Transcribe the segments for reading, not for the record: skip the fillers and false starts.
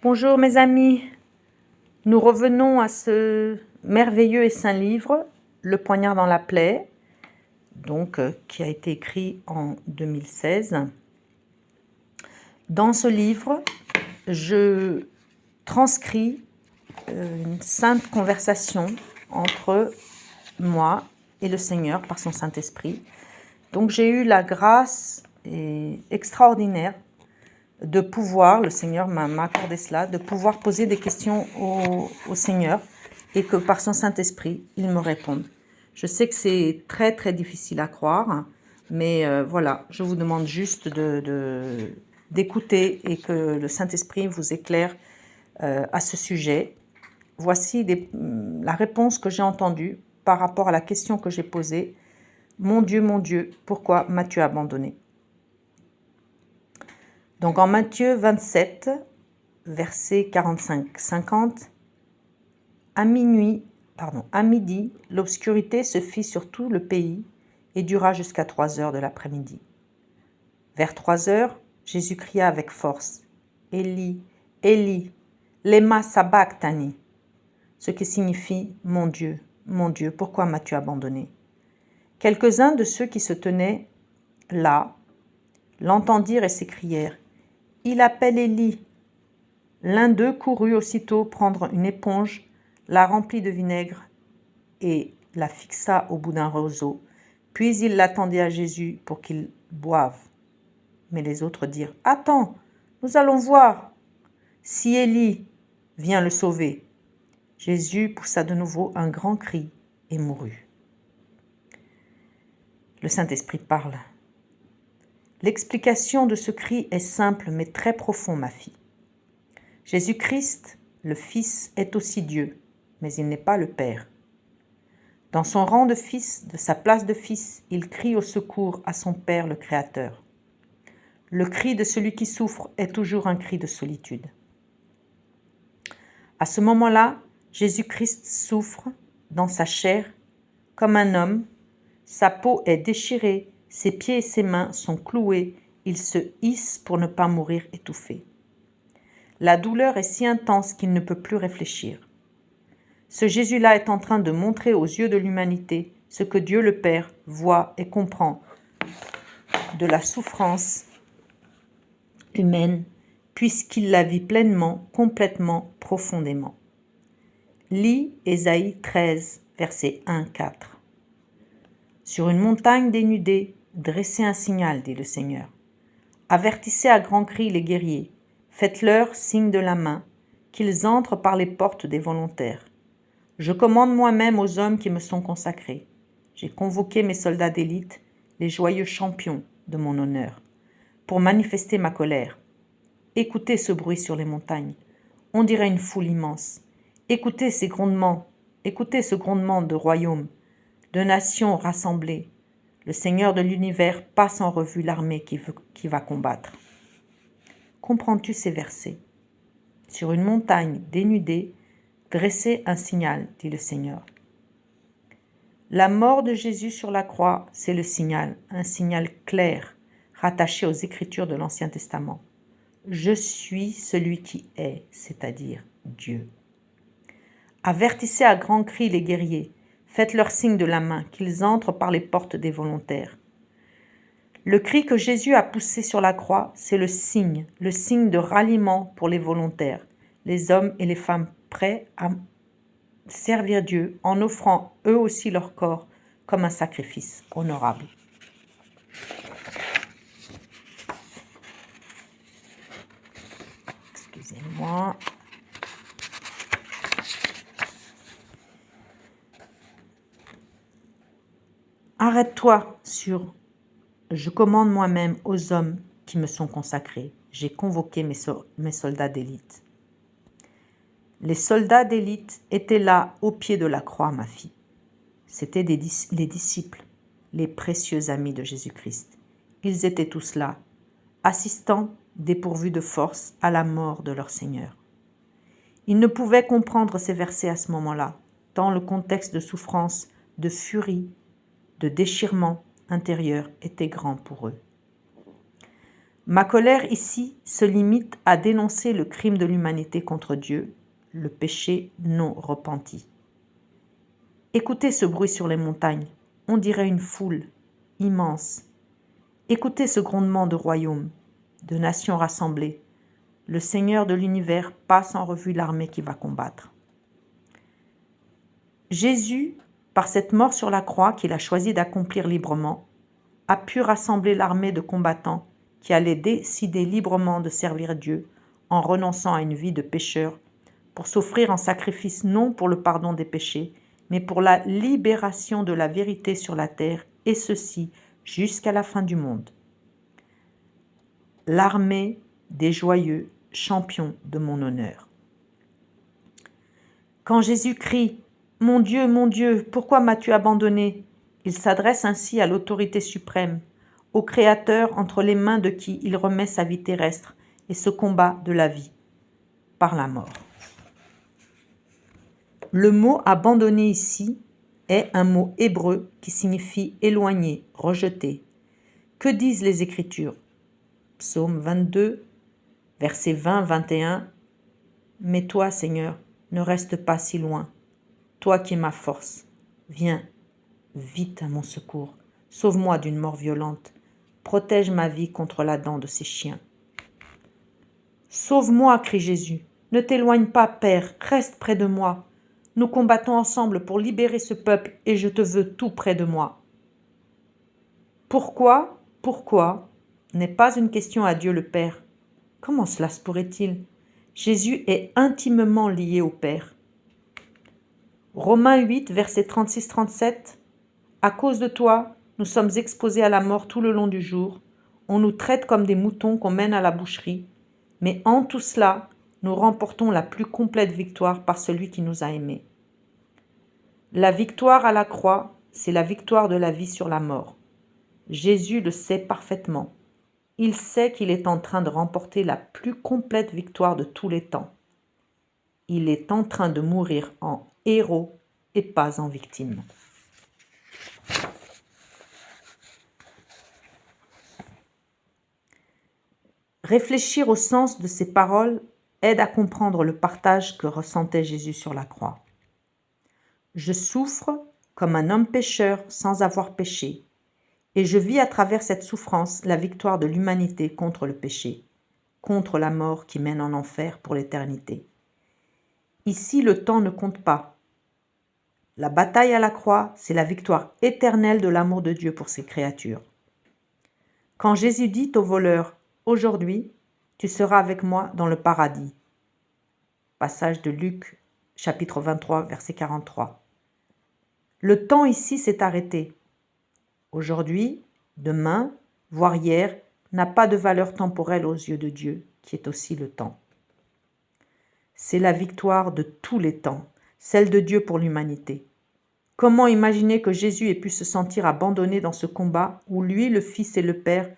Bonjour mes amis, nous revenons à ce merveilleux et saint livre, Le poignard dans la plaie, qui a été écrit en 2016. Dans ce livre, je transcris une sainte conversation entre moi et le Seigneur par son Saint-Esprit. Donc j'ai eu la grâce extraordinaire de pouvoir, le Seigneur m'a accordé cela, de pouvoir poser des questions au Seigneur et que par son Saint-Esprit, il me réponde. Je sais que c'est très très difficile à croire, mais voilà, je vous demande juste d'écouter et que le Saint-Esprit vous éclaire à ce sujet. Voici la réponse que j'ai entendue par rapport à la question que j'ai posée. Mon Dieu, pourquoi m'as-tu abandonné ? Donc en Matthieu 27, versets 45-50, à midi, l'obscurité se fit sur tout le pays et dura jusqu'à 3 heures de l'après-midi. Vers 3 heures, Jésus cria avec force, « Élie, Élie, lema sabachthani » ce qui signifie « Mon Dieu, pourquoi m'as-tu abandonné ?» Quelques-uns de ceux qui se tenaient là l'entendirent et s'écrièrent, « Il appelle Élie !» L'un d'eux courut aussitôt prendre une éponge, la remplit de vinaigre et la fixa au bout d'un roseau. Puis il l'attendit à Jésus pour qu'il boive. Mais les autres dirent, « Attends, nous allons voir si Élie vient le sauver. » Jésus poussa de nouveau un grand cri et mourut. Le Saint-Esprit parle. L'explication de ce cri est simple mais très profond, ma fille. Jésus-Christ, le Fils, est aussi Dieu, mais il n'est pas le Père. Dans son rang de Fils, de sa place de Fils, il crie au secours à son Père, le Créateur. Le cri de celui qui souffre est toujours un cri de solitude. À ce moment-là, Jésus-Christ souffre dans sa chair comme un homme, sa peau est déchirée, ses pieds et ses mains sont cloués, il se hisse pour ne pas mourir étouffé. La douleur est si intense qu'il ne peut plus réfléchir. Ce Jésus-là est en train de montrer aux yeux de l'humanité ce que Dieu le Père voit et comprend de la souffrance humaine, puisqu'il la vit pleinement, complètement, profondément. Lis Ésaïe 13, versets 1-4. Sur une montagne dénudée, dressez un signal, dit le Seigneur. Avertissez à grands cris les guerriers. Faites-leur signe de la main, qu'ils entrent par les portes des volontaires. Je commande moi-même aux hommes qui me sont consacrés. J'ai convoqué mes soldats d'élite, les joyeux champions de mon honneur, pour manifester ma colère. Écoutez ce bruit sur les montagnes. On dirait une foule immense. Écoutez ce grondement de royaumes, de nations rassemblées. Le Seigneur de l'univers passe en revue l'armée qui va combattre. Comprends-tu ces versets? Sur une montagne dénudée, dressez un signal, dit le Seigneur. La mort de Jésus sur la croix, c'est le signal, un signal clair, rattaché aux Écritures de l'Ancien Testament. Je suis celui qui est, c'est-à-dire Dieu. Avertissez à grands cris les guerriers, faites-leur signe de la main, qu'ils entrent par les portes des volontaires. Le cri que Jésus a poussé sur la croix, c'est le signe de ralliement pour les volontaires, les hommes et les femmes prêts à servir Dieu en offrant eux aussi leur corps comme un sacrifice honorable. Excusez-moi. Arrête-toi sur « Je commande moi-même aux hommes qui me sont consacrés. J'ai convoqué mes soldats d'élite. » Les soldats d'élite étaient là au pied de la croix, ma fille. C'étaient les disciples, les précieux amis de Jésus-Christ. Ils étaient tous là, assistant, dépourvus de force, à la mort de leur Seigneur. Ils ne pouvaient comprendre ces versets à ce moment-là, tant le contexte de souffrance, de furie, de déchirement intérieur était grand pour eux. Ma colère ici se limite à dénoncer le crime de l'humanité contre Dieu, le péché non repenti. Écoutez ce bruit sur les montagnes, on dirait une foule immense. Écoutez ce grondement de royaumes, de nations rassemblées. Le Seigneur de l'univers passe en revue l'armée qui va combattre. Jésus, par cette mort sur la croix qu'il a choisi d'accomplir librement, a pu rassembler l'armée de combattants qui allaient décider librement de servir Dieu en renonçant à une vie de pécheur pour s'offrir en sacrifice non pour le pardon des péchés, mais pour la libération de la vérité sur la terre, et ceci jusqu'à la fin du monde. L'armée des joyeux champions de mon honneur. Quand Jésus crie « Mon Dieu, pourquoi m'as-tu abandonné ?» il s'adresse ainsi à l'autorité suprême, au Créateur entre les mains de qui il remet sa vie terrestre et se combat de la vie par la mort. Le mot « abandonner » ici est un mot hébreu qui signifie « éloigner »,« rejeter ». Que disent les Écritures ? Psaume 22, versets 20-21. « Mais toi, Seigneur, ne reste pas si loin. Toi qui es ma force, viens vite à mon secours. Sauve-moi d'une mort violente. Protège ma vie contre la dent de ces chiens. » Sauve-moi, crie Jésus. Ne t'éloigne pas, Père, reste près de moi. Nous combattons ensemble pour libérer ce peuple et je te veux tout près de moi. Pourquoi n'est pas une question à Dieu le Père. Comment cela se pourrait-il ? Jésus est intimement lié au Père. Romains 8, versets 36-37. À cause de toi, nous sommes exposés à la mort tout le long du jour. On nous traite comme des moutons qu'on mène à la boucherie. Mais en tout cela, nous remportons la plus complète victoire par celui qui nous a aimés. La victoire à la croix, c'est la victoire de la vie sur la mort. Jésus le sait parfaitement. Il sait qu'il est en train de remporter la plus complète victoire de tous les temps. Il est en train de mourir en héros et pas en victime. Réfléchir au sens de ces paroles aide à comprendre le partage que ressentait Jésus sur la croix. Je souffre comme un homme pécheur sans avoir péché, et je vis à travers cette souffrance la victoire de l'humanité contre le péché, contre la mort qui mène en enfer pour l'éternité. Ici, le temps ne compte pas. La bataille à la croix, c'est la victoire éternelle de l'amour de Dieu pour ses créatures. Quand Jésus dit au voleur « Aujourd'hui, tu seras avec moi dans le paradis », passage de Luc, chapitre 23, verset 43. Le temps ici s'est arrêté. Aujourd'hui, demain, voire hier, n'a pas de valeur temporelle aux yeux de Dieu, qui est aussi le temps. C'est la victoire de tous les temps, celle de Dieu pour l'humanité. Comment imaginer que Jésus ait pu se sentir abandonné dans ce combat où lui, le Fils et le Père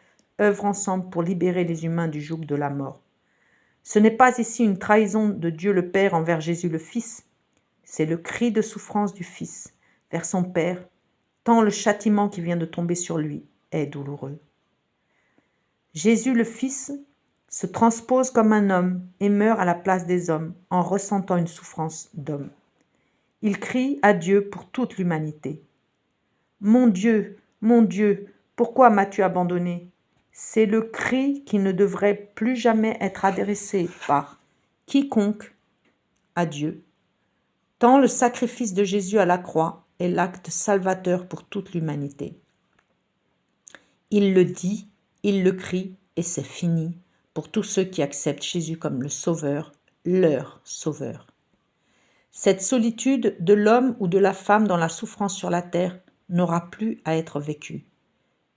œuvrent ensemble pour libérer les humains du joug de la mort? Ce n'est pas ici une trahison de Dieu le Père envers Jésus le Fils, c'est le cri de souffrance du Fils vers son Père, tant le châtiment qui vient de tomber sur lui est douloureux. Jésus le Fils se transpose comme un homme et meurt à la place des hommes en ressentant une souffrance d'homme. Il crie à Dieu pour toute l'humanité. « Mon Dieu, pourquoi m'as-tu abandonné ?» C'est le cri qui ne devrait plus jamais être adressé par quiconque à Dieu, tant le sacrifice de Jésus à la croix est l'acte salvateur pour toute l'humanité. Il le dit, il le crie, et c'est fini pour tous ceux qui acceptent Jésus comme le Sauveur, leur Sauveur. Cette solitude de l'homme ou de la femme dans la souffrance sur la terre n'aura plus à être vécue.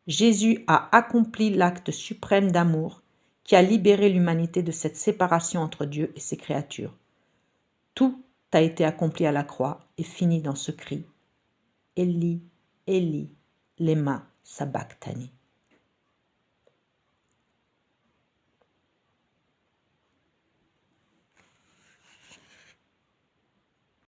Jésus a accompli l'acte suprême d'amour qui a libéré l'humanité de cette séparation entre Dieu et ses créatures. Tout a été accompli à la croix et fini dans ce cri. Eli, Eli, lema sabachthani.